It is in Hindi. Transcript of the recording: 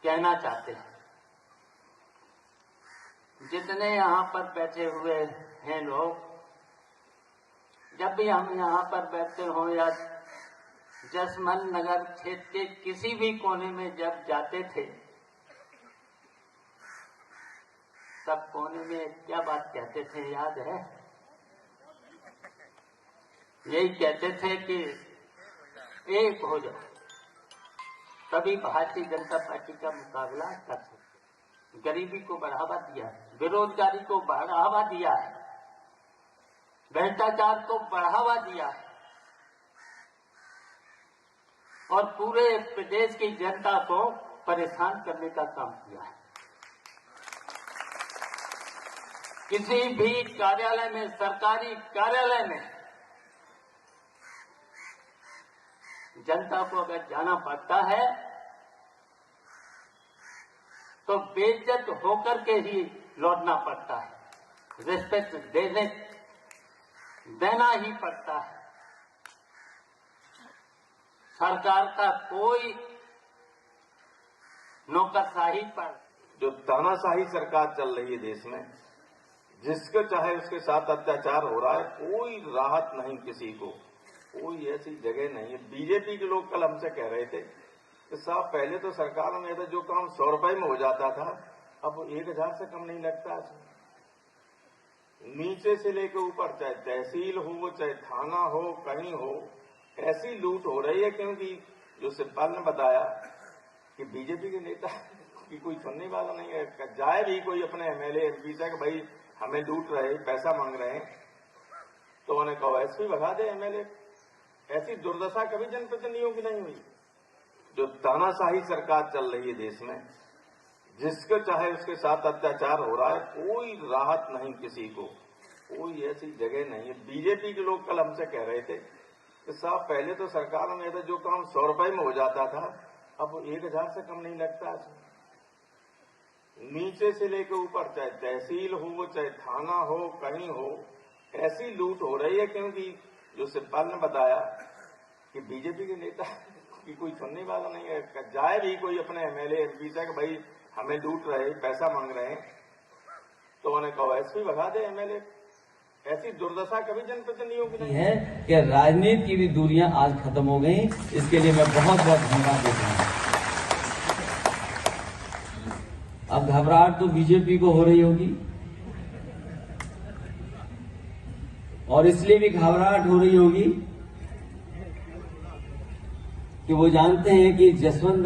कहना चाहते हैं। जितने यहाँ पर बैठे हुए हैं लोग, जब भी हम यहाँ पर बैठते हो या जसमंत नगर क्षेत्र के किसी भी कोने में जब जाते थे, तब कोने में क्या बात कहते थे याद है? यही कहते थे कि एक हो जाओ, तभी भारतीय जनता पार्टी का मुकाबला कर सकते। गरीबी को बढ़ावा दिया है, बेरोजगारी को बढ़ावा दिया है, भ्रष्टाचार को बढ़ावा दिया है और पूरे प्रदेश की जनता को परेशान करने का काम किया है। किसी भी कार्यालय में, सरकारी कार्यालय में जनता को अगर जाना पड़ता है तो बेइज्जत होकर के ही लौटना पड़ता है, रिस्पेक्ट देना ही पड़ता है। सरकार का कोई नौकरशाही पर जो तानाशाही सरकार चल रही है देश में, जिसको चाहे उसके साथ अत्याचार हो रहा है, कोई राहत नहीं किसी को, कोई ऐसी जगह नहीं है। बीजेपी के लोग कल हमसे कह रहे थे कि साहब पहले तो सरकार में था जो काम 100 रुपए में हो जाता था, अब 1000 से कम नहीं लगता है। नीचे से लेकर ऊपर, चाहे तहसील हो चाहे थाना हो, कहीं हो, ऐसी लूट हो रही है। क्योंकि जो सिब्बल ने बताया कि बीजेपी के नेता की कोई सुनने वाला नहीं है, जाए भी कोई अपने एमएलए एमपी से कि भाई हमें लूट रहे, पैसा मांग रहे हैं, तो उन्हें कहो एसपी भगा दे एमएलए। ऐसी दुर्दशा कभी जनप्रतिनिधियों की नहीं हुई। जो तानाशाही सरकार चल रही है देश में, जिसको चाहे उसके साथ अत्याचार हो रहा है, कोई राहत नहीं किसी को, कोई ऐसी जगह नहीं है। बीजेपी के लोग कल हमसे कह रहे थे कि साहब पहले तो सरकार में था जो काम 100 रुपए में हो जाता था, अब 1000 से कम नहीं लगता है। नीचे से लेकर ऊपर, चाहे तहसील हो चाहे थाना हो, कहीं हो, ऐसी लूट हो रही है। क्योंकि जो सिब्बल ने बताया कि बीजेपी के नेता की कोई सुनने वाला नहीं है, जाए भी कोई अपने एमएलए एमपी से कि भाई हमें लूट रहे, पैसा मांग रहे हैं, तो उन्हें कहो एसपी भगा दे एमएलए। ऐसी दुर्दशा कभी जनप्रतिनिधियों की नहीं है कि राजनीति की भी दूरियां आज खत्म हो गई। इसके लिए मैं बहुत बहुत धन्यवाद देता हूँ। अब घबराहट तो बीजेपी को हो रही होगी, और इसलिए भी घबराहट हो रही होगी कि वो जानते हैं कि जसवंत